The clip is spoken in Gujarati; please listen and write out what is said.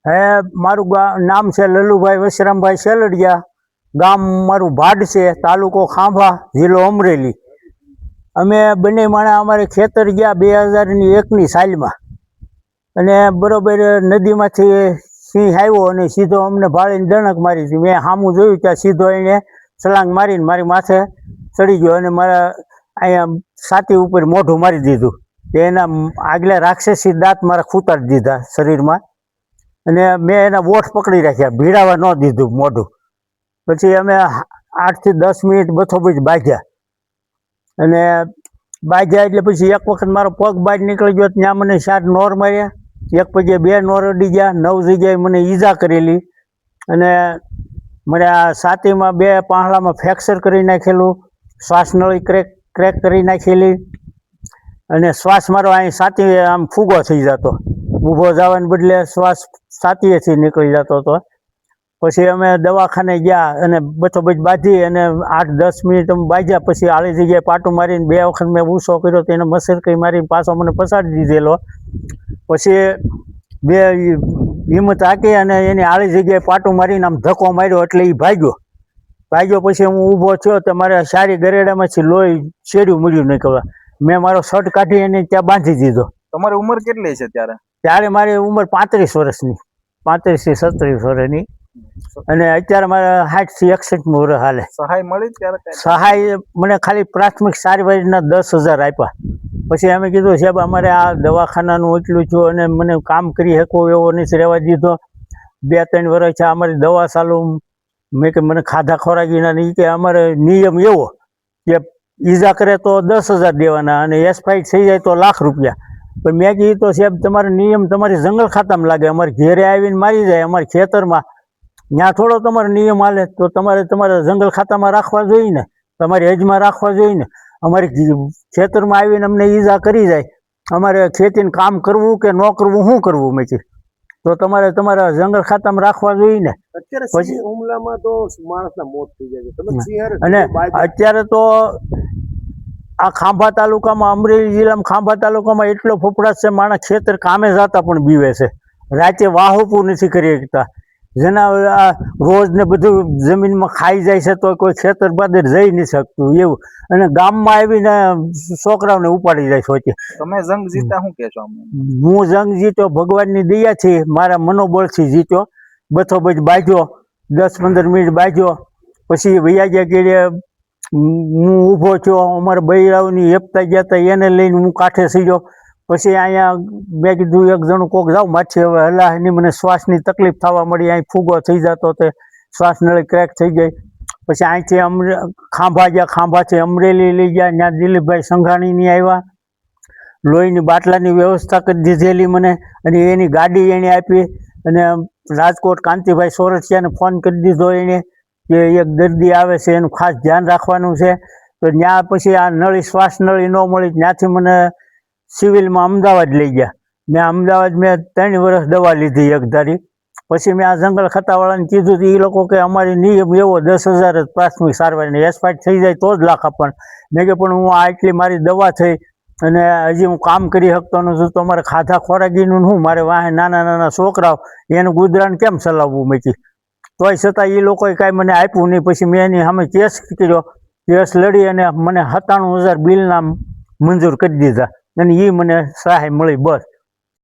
હે મારું નામ છે લલુભાઈ વશરામભાઈ સેલડિયા, ગામ મારું ભાડ છે, તાલુકો ખાંભા, જિલ્લો અમરેલી। અમે બંને માણા અમારે ખેતર ગયા 2001ની સાલમાં, અને બરોબર નદીમાંથી સિંહ આવ્યો અને સીધો અમને ભાળીને ડણક મારી હતી। મેં સામું જોયું ત્યાં સીધો એને છલાંગ મારીને મારી માથે ચડી ગયો અને મારા અહીંયા છાતી ઉપર મોઢું મારી દીધું। એના આગલા રાક્ષસી દાંત મારા ખૂંટાડી દીધા શરીરમાં, અને મેં એના વોઠ પકડી રાખ્યા, ભીડાવા ન દીધું મોઢું। પછી અમે 8 થી 10 મિનિટ બથોબથ બાંધ્યા, અને બાંધ્યા એટલે પછી એક વખત મારો પગ બહાર નીકળી ગયો, ત્યાં મને 4 નોર માર્યા, એક પગે 2 નોર અડી ગયા, 9 જગ્યાએ મને ઈજા કરેલી, અને મને આ છાતીમાં 2 પાંહલામાં ફ્રેક્ચર કરી નાખેલું, શ્વાસનળી ક્રેક કરી નાખેલી, અને શ્વાસ મારો અહીં છાતી આમ ફૂગો થઈ જતો, ઊભો જવાને બદલે શ્વાસ છાતીએથી નીકળી જતો હતો। પછી અમે દવાખાને ગયા અને બથોબથ બાંધી અને 8-10 મિનિટ અમે બાંધ્યા, પછી આળી જગ્યાએ પાટું મારીને 2 વખત મેં ઊંસો કર્યો તો એને મસરકી મારીને પાછો મને પસાડી દીધેલો। પછી બે હિંમત હાકી અને એની આળી જગ્યાએ પાટું મારીને આમ ધક્કો માર્યો એટલે એ ભાગ્યો। પછી હું ઊભો થયો તો મારે સારી ગરેડામાંથી લોહી શેર્યું મળ્યું નીકળવા। મેં મારો શર્ટ કાઢી એને ત્યાં બાંધી દીધો। તમારી ઉંમર કેટલી છે ત્યારે? ત્યારે મારી ઉંમર 35 વર્ષની, 35 થી 37 વર્ષની, અને અત્યારે મારે 60 થી 61 વર્ષ હાલે। સહાય મળી ત્યારે? સહાય મને ખાલી પ્રાથમિક સારવારના 10,000 આપ્યા। પછી અમે કીધું સાહેબ અમારે આ દવાખાનાનું એટલું થયું અને મને કામ કરી શકો એવો નથી રહેવા દીધો। 2-3 વર્ષ છે અમારી દવા ચાલુ। મેં કે મને ખાધા ખોરાકીના નહીં, કે અમારે નિયમ એવો કે ઈજા કરે તો 10,000 દેવાના અને એક્સપાયર થઈ જાય તો ₹1,00,000। પણ મેં કીધું તો સાહેબ તમારો નિયમ તમારી જંગલ ખાતામાં લાગે, અમારે ઘેરે આવીને મારી જાય અમારા ખેતરમાં, ત્યાં થોડો તમારો નિયમ હાલે। તો તમારે તમારા જંગલ ખાતામાં રાખવા જોઈએ ને, તમારી હજમાં રાખવા જોઈએ ને। અમારી ખેતરમાં આવીને અમને ઈજા કરી જાય, અમારે ખેતીનું કામ કરવું કે ન કરવું, શું કરવું? મેં કીધું તો તમારે તમારા જંગલ ખાતામાં રાખવા જોઈએ ને। પછી હુમલામાં તો માણસના મોત થઈ જાય છે, અને અત્યારે તો આ ખાંભા તાલુકામાં, અમરેલી જિલ્લામાં ખાંભા તાલુકામાં એટલો ફફડાટ છે, માણસ ખેતર કામે જતા પણ બીવે છે, રાતે વાહુપું નથી કરી શકતા। જેના રોજ ને બધું જમીનમાં ખાઈ જાય છે તો કોઈ ખેતર બાદર જઈ નથી શકતું એવું, અને ગામમાં આવીને છોકરાઓને ઉપાડી જાય છે। તમે જંગ જીતા શું કહેશો? હું જંગ જીત્યો ભગવાનની દયાથી, મારા મનોબળથી જીત્યો। બથોબથ બાંધ્યો, 10-15 મિનિટ બાંધ્યો, પછી વૈયા ગયા હું ઊભો થયો, અમારા બૈરાઓની હેપતા ગયા હતા એને લઈને હું કાંઠે સીડ્યો। પછી અહીંયા મેં કીધું એક જણું કોક જાવ માછી, હવે હલાહની મને શ્વાસની તકલીફ થવા મળી, અહીં ફૂગો થઈ જતો તે શ્વાસનળી ક્રેક થઈ ગઈ। પછી અહીંથી ખાંભા ગયા, ખાંભાથી અમરેલી લઈ ગયા, ત્યાં દિલીપભાઈ સંઘાણીની આવ્યા, લોહીની બાટલાની વ્યવસ્થા કરી દીધેલી મને, અને એની ગાડી એને આપી, અને રાજકોટ કાંતિભાઈ સોરઠિયાને ફોન કરી દીધો એને કે એક દર્દી આવે છે એનું ખાસ ધ્યાન રાખવાનું છે। તો ત્યાં પછી આ નળી શ્વાસનળી ન મળી, ત્યાંથી મને સિવિલમાં અમદાવાદ લઈ ગયા। મેં અમદાવાદ 3 વર્ષ દવા લીધી એકધારી। પછી મેં આ જંગલ ખાતાવાળાને કીધું તો એ લોકો કે અમારી નિયમ એવો 10,000 જ પ્રાથમિક સારવારની, એક્સપાયર થઈ જાય તો જ ₹1,00,000 આપવાનું। મેં કે પણ હું આટલી મારી દવા થઈ અને હજી હું કામ કરી શકતો નથી, તો અમારે ખાધા ખોરાકીનું શું, મારે વાહે નાના છોકરાઓ એનું ગુજરાન કેમ ચલાવવું? મેં કીધું તોય છતાં એ લોકોએ કાંઈ મને આપ્યું નહીં। પછી મેં એની સામે કેસ કર્યો, કેસ લડી અને મને 97,000 બિલના મંજૂર કરી દીધા, અને એ મને સહાય મળી બસ।